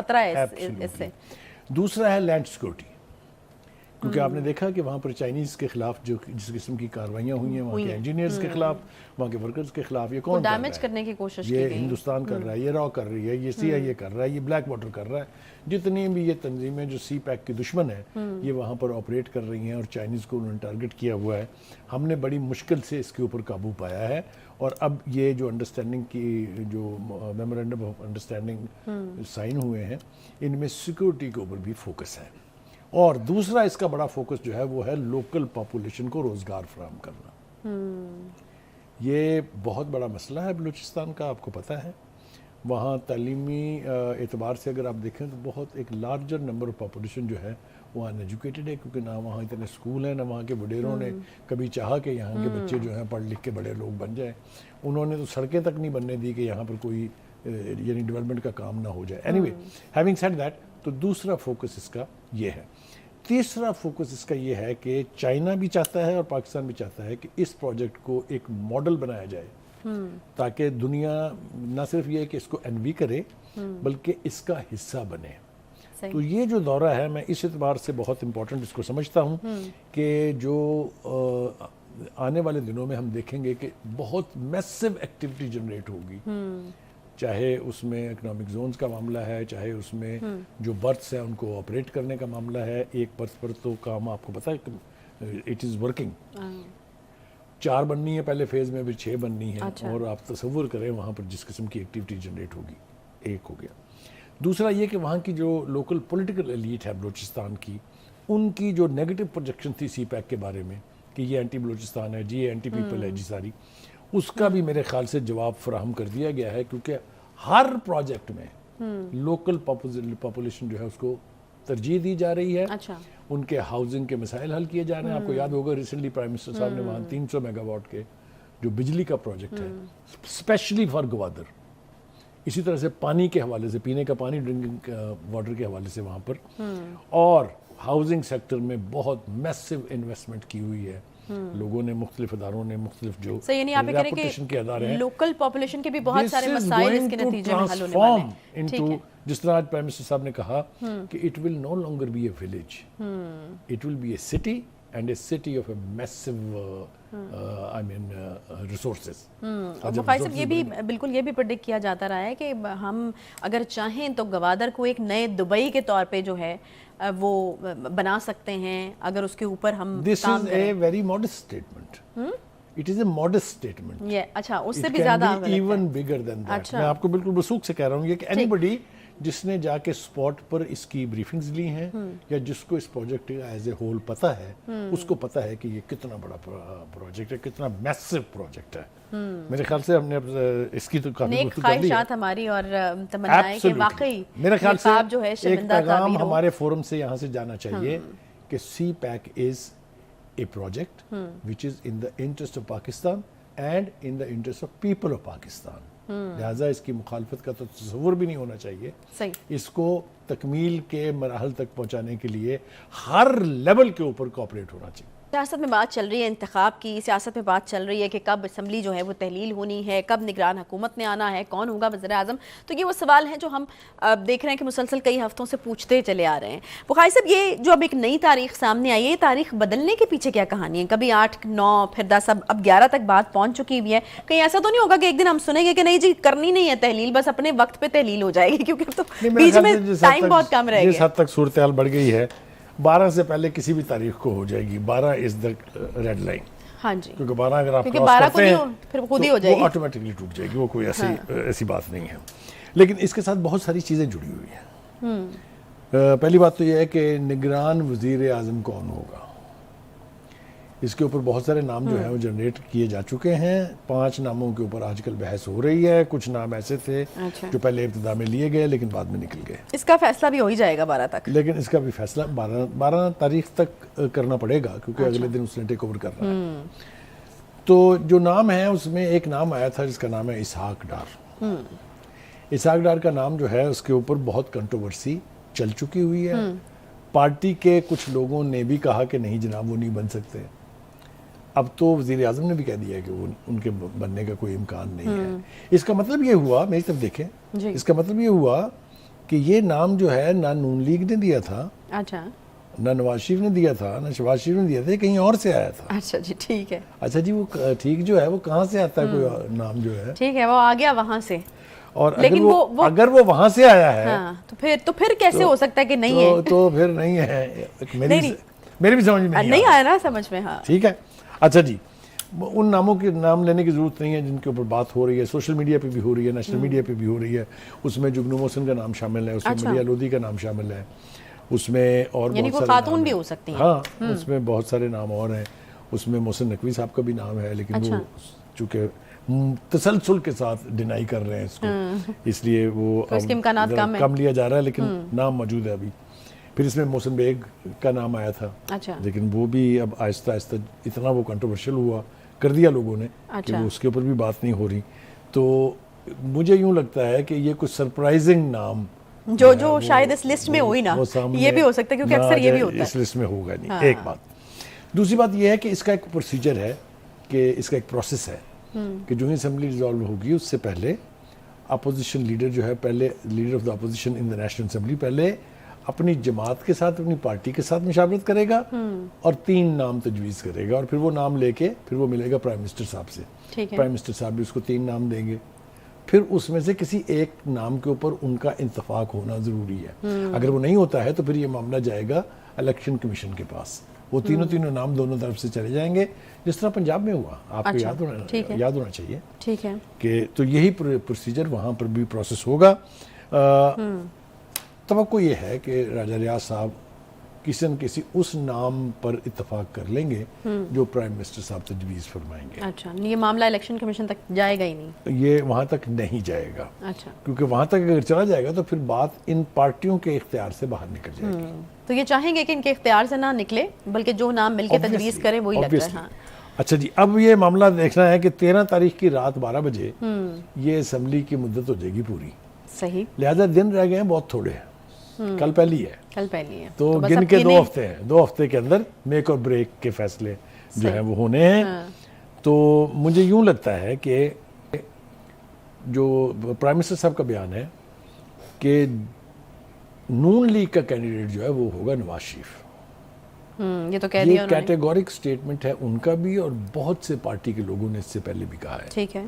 خطرہ ہے اس سے. دوسرا ہے لینڈ سیکورٹی، کیونکہ آپ نے دیکھا کہ وہاں پر چائنیز کے خلاف جو جس قسم کی کارروائیاں ہوئی ہیں وہاں کے انجینئرز کے خلاف، وہاں کے ورکرز کے خلاف، یہ کون کر رہا ہے؟ ڈیمیج کرنے کی کوشش کی یہ گئی. ہندوستان کر رہا ہے، یہ را کر رہی ہے، یہ سی آئی اے کر رہا ہے، یہ بلیک واٹر کر رہا ہے. جتنی بھی یہ تنظیمیں جو سی پیک کی دشمن ہیں یہ وہاں پر آپریٹ کر رہی ہیں اور چائنیز کو انہوں نے ٹارگٹ کیا ہوا ہے. ہم نے بڑی مشکل سے اس کے اوپر قابو پایا ہے، اور اب یہ جو انڈرسٹینڈنگ کی جو میمورینڈم آف انڈرسٹینڈنگ سائن ہوئے ہیں ان میں سیکورٹی کے اوپر بھی فوکس ہے. اور دوسرا اس کا بڑا فوکس جو ہے وہ ہے لوکل پاپولیشن کو روزگار فراہم کرنا. یہ بہت بڑا مسئلہ ہے بلوچستان کا، آپ کو پتہ ہے. وہاں تعلیمی اعتبار سے اگر آپ دیکھیں تو بہت ایک لارجر نمبر آف پاپولیشن جو ہے وہ ان ایجوکیٹڈ ہے، کیونکہ نہ وہاں اتنے اسکول ہیں، نہ وہاں کے وڈیروں نے کبھی چاہا کہ یہاں کے بچے جو ہیں پڑھ لکھ کے بڑے لوگ بن جائیں. انہوں نے تو سڑکیں تک نہیں بننے دی کہ یہاں پر کوئی یعنی ڈیولپمنٹ کا کام نہ ہو جائے. Any way having said that, تو دوسرا فوکس اس کا یہ ہے. تیسرا فوکس اس کا یہ ہے کہ چائنا بھی چاہتا ہے اور پاکستان بھی چاہتا ہے کہ اس پروجیکٹ کو ایک ماڈل بنایا جائے تاکہ دنیا نہ صرف یہ کہ اس کو انوی کرے بلکہ اس کا حصہ بنے. تو یہ جو دورہ ہے میں اس اعتبار سے بہت امپورٹنٹ اس کو سمجھتا ہوں کہ جو آنے والے دنوں میں ہم دیکھیں گے کہ بہت میسو ایکٹیویٹی جنریٹ ہوگی، چاہے اس میں اکنامک زونز کا معاملہ ہے، چاہے اس میں جو برتھس ہیں ان کو آپریٹ کرنے کا معاملہ ہے. ایک برتھ پر تو کام آپ کو پتہ ہے اٹ از ورکنگ. 4 بننی ہے پہلے فیز میں، پھر 6 بننی ہے. اور آپ تصور کریں وہاں پر جس قسم کی ایکٹیویٹی جنریٹ ہوگی. ایک ہو گیا. دوسرا یہ کہ وہاں کی جو لوکل پولیٹیکل ایلیٹ ہے بلوچستان کی، ان کی جو نیگیٹو پروجیکشن تھی سی پیک کے بارے میں کہ یہ اینٹی بلوچستان ہے جی، یہ اینٹی پیپل ہے جی ساری، اس کا بھی میرے خیال سے جواب فراہم کر دیا گیا ہے. کیونکہ ہر پروجیکٹ میں لوکل پاپولیشن جو ہے اس کو ترجیح دی جا رہی ہے. ان کے ہاؤسنگ کے مسائل حل کیے جا رہے ہیں. آپ کو یاد ہوگا ریسنٹلی پرائم منسٹر صاحب نے وہاں 300 میگا واٹ کے جو بجلی کا پروجیکٹ ہے اسپیشلی فار گوادر، اسی طرح سے پانی کے حوالے سے، پینے کا پانی ڈرنکنگ واٹر کے حوالے سے وہاں پر، اور ہاؤسنگ سیکٹر میں بہت میسو انویسٹمنٹ کی ہوئی ہے. لوگوں نے، مختلف اداروں نے، مختلف جو ریپوٹیشن کے ادارے ہیں، لوکل پاپولیشن کے بھی بہت سارے مسائل اس کے نتیجے میں حل ہونے والے ہیں. جس طرح آج پرائم منسٹر صاحب نے کہا کہ it will no longer be a village, it will be a city and a city of a massive resources. Faiz, یہ بھی بالکل یہ بھی پریڈکٹ کیا جاتا رہا ہے کہ ہم اگر چاہیں تو گوادر کو ایک نئے دبئی کے طور پہ جو ہے وہ بنا سکتے ہیں اگر اس کے اوپر ہم کام کریں. This is a very modest statement. It is a modest statement. اچھا، اس سے بھی زیادہ It can be even bigger than that. میں آپ کو بالکل وثوق سے کہہ رہا ہوں یہ کہ anybody جس نے جا کے سپاٹ پر اس کی بریفنگز لی ہیں یا جس کو اس پروجیکٹ ایز اے ہول پتہ ہے، اس کو پتہ ہے کہ یہ کتنا بڑا پروجیکٹ ہے، کتنا میسو پروجیکٹ ہے. میرے خیال سے ہم نے اس کی تو کافی نیک خواہشات ہماری اور تمنائیں کہ واقعی میرے خیال سے جو ہے ایک پیغام ہمارے فورم سے یہاں سے جانا چاہیے کہ CPEC is a project which is in the interest of Pakistan and in the interest of people of Pakistan. لہٰذا اس کی مخالفت کا تو تصور بھی نہیں ہونا چاہیے. اس کو تکمیل کے مراحل تک پہنچانے کے لیے ہر لیول کے اوپر کوآپریٹ ہونا چاہیے. سیاست میں بات چل رہی ہے، انتخاب کی سیاست میں بات چل رہی ہے کہ کب اسمبلی جو ہے وہ تحلیل ہونی ہے، کب نگران حکومت نے آنا ہے، کون ہوگا وزیر اعظم. تو یہ وہ سوال ہیں جو ہم دیکھ رہے ہیں کہ مسلسل کئی ہفتوں سے پوچھتے چلے آ رہے ہیں. بخاری صاحب، یہ جو اب ایک نئی تاریخ سامنے آئی ہے، یہ تاریخ بدلنے کے پیچھے کیا کہانی ہے؟ کبھی 8، 9، پھر 10، اب 11 تک بات پہنچ چکی ہوئی ہے. کہیں ایسا تو نہیں ہوگا کہ ایک دن ہم سنیں گے کہ نہیں جی کرنی نہیں ہے تحلیل، بس اپنے وقت پہ تحلیل ہو جائے گی، کیونکہ تو بیچ میں ٹائم بہت کم رہے گا. جس حد تک صورتحال بڑھ گئی ہے 12 سے پہلے کسی بھی تاریخ کو ہو جائے گی. 12 از دا ریڈ لائن. ہاں جی، کیونکہ 12 اگر آپ کراس کرتے ہیں پھر خود ہی ہو جائے گی، وہ آٹومیٹکلی ٹوٹ جائے گی. وہ کوئی ایسی بات نہیں ہے. لیکن اس کے ساتھ بہت ساری چیزیں جڑی ہوئی ہیں. پہلی بات تو یہ ہے کہ نگران وزیر اعظم کون ہوگا. اس کے اوپر بہت سارے نام جو ہیں وہ جنریٹ کیے جا چکے ہیں. 5 ناموں کے اوپر آج کل بحث ہو رہی ہے. کچھ نام ایسے تھے جو پہلے ابتدا میں لیے گئے لیکن بعد میں نکل گئے. اس کا فیصلہ بھی ہو ہی جائے گا 12 تک. لیکن اس کا بھی فیصلہ 12 تاریخ تک کرنا پڑے گا کیونکہ اگلے دن اس نے ٹیک اوور کرنا ہے. تو جو نام ہے اس میں ایک نام آیا تھا جس کا نام ہے اسحاق ڈار. اسحاق ڈار کا نام جو ہے اس کے اوپر بہت کنٹروورسی چل چکی ہوئی ہے. پارٹی کے کچھ لوگوں نے بھی کہا کہ نہیں جناب وہ نہیں بن سکتے. اب تو وزیر اعظم نے بھی کہہ دیا کہ وہ ان کے بننے کا کوئی امکان نہیں ہے. اس کا مطلب یہ ہوا، میری طرف دیکھیں، اس کا مطلب یہ ہوا کہ یہ نام جو ہے نہ نون لیگ نے دیا تھا، اچھا نہ نواز شریف نے دیا تھا، نہ شہباز شریف نے دیا تھا، یہ کہیں اور سے آیا تھا. اچھا جی ٹھیک ہے. اچھا جی وہ ٹھیک جو ہے وہ کہاں سے آتا ہے کوئی نام جو ہے، ٹھیک ہے وہ آ گیا وہاں سے. اور لیکن اگر وہ وہاں سے آیا ہے ہاں تو پھر کیسے ہو سکتا ہے کہ نہیں ہے؟ تو پھر نہیں ہے. میری بھی سمجھ میں نہیں آیا نا سمجھ میں. ہاں ٹھیک ہے. اچھا جی ان ناموں کے نام لینے کی ضرورت نہیں ہے جن کے اوپر بات ہو رہی ہے، سوشل میڈیا پہ بھی ہو رہی ہے، نیشنل میڈیا پہ بھی ہو رہی ہے. اس میں جگنو محسن کا نام شامل ہے، اس میں ملیحہ لودھی کا نام شامل ہے، اس میں اور یعنی بہت کوئی سارے خاتون بھی ہو سکتی ہیں. ہاں اس میں بہت سارے نام اور ہیں. اس میں محسن نقوی صاحب کا بھی نام ہے، لیکن وہ چونکہ تسلسل کے ساتھ ڈینائی کر رہے ہیں اس کو، اس لیے وہ کم لیا جا رہا ہے، لیکن نام موجود ہے ابھی. پھر اس میں محسن بیگ کا نام آیا تھا، لیکن وہ بھی اب آہستہ آہستہ اتنا وہ کنٹروورشل ہوا کر دیا لوگوں نے کہ وہ اس کے اوپر بھی بات نہیں ہو رہی. تو مجھے یوں لگتا ہے کہ یہ کچھ سرپرائزنگ نام جو شاید اس لسٹ میں ہوئی نا، یہ بھی ہو سکتا ہے کیونکہ اکثر یہ بھی ہوتا ہے اس لسٹ میں ہوگا نہیں. ایک بات. دوسری بات یہ ہے کہ اس کا ایک پروسیجر ہے، کہ اس کا ایک پروسیس ہے کہ جو ہی اسمبلی ڈیزالو ہوگی اس سے پہلے اپوزیشن لیڈر جو ہے، پہلے leader of the opposition in the national assembly پہلے اپنی جماعت کے ساتھ اپنی پارٹی کے ساتھ مشاورت کرے گا اور 3 نام تجویز کرے گا، اور پھر وہ نام لے کے پھر وہ ملے گا پرائم منسٹر صاحب سے. پرائم منسٹر صاحب بھی اس کو 3 نام دیں گے. پھر اس میں سے کسی ایک نام کے اوپر ان کا اتفاق ہونا ضروری ہے. اگر وہ نہیں ہوتا ہے تو پھر یہ معاملہ جائے گا الیکشن کمیشن کے پاس. وہ تینوں نام دونوں طرف سے چلے جائیں گے، جس طرح پنجاب میں ہوا. آپ کو یاد ہونا چاہیے. ٹھیک ہے کہ تو یہی پروسیجر وہاں پر بھی پروسیس ہوگا. توقع یہ ہے کہ راجہ ریاض صاحب کسی نہ کسی اس نام پر اتفاق کر لیں گے جو پرائم منسٹر صاحب تجویز فرمائیں گے. اچھا یہ معاملہ الیکشن کمیشن تک جائے گا ہی نہیں؟ یہ وہاں تک نہیں جائے گا. اچھا کیونکہ وہاں تک اگر چلا جائے گا تو پھر بات ان پارٹیوں کے اختیار سے باہر نکل جائے گی. تو یہ چاہیں گے کہ ان کے اختیار سے نہ نکلے بلکہ جو نام مل کے تجویز کرے وہی لگ جائے. ہاں اچھا جی اب یہ معاملہ دیکھنا ہے کہ 13 تاریخ کی رات 12 بجے یہ اسمبلی کی مدت ہو جائے گی پوری. صحیح. لہذا دن رہ گئے ہیں بہت تھوڑے. کل پہلی ہے تو گن کے 2 ہفتے ہیں. 2 ہفتے کے اندر میک اور بریک کے فیصلے جو ہیں وہ ہونے ہیں. تو مجھے یوں لگتا ہے کہ جو پرائم منسٹر صاحب کا بیان ہے کہ نون لیگ کا کینڈیڈیٹ جو ہے وہ ہوگا نواز شریف. یہ تو کہہ دیا یہ کیٹیگورک سٹیٹمنٹ ہے ان کا بھی، اور بہت سے پارٹی کے لوگوں نے اس سے پہلے بھی کہا ہے. ٹھیک ہے.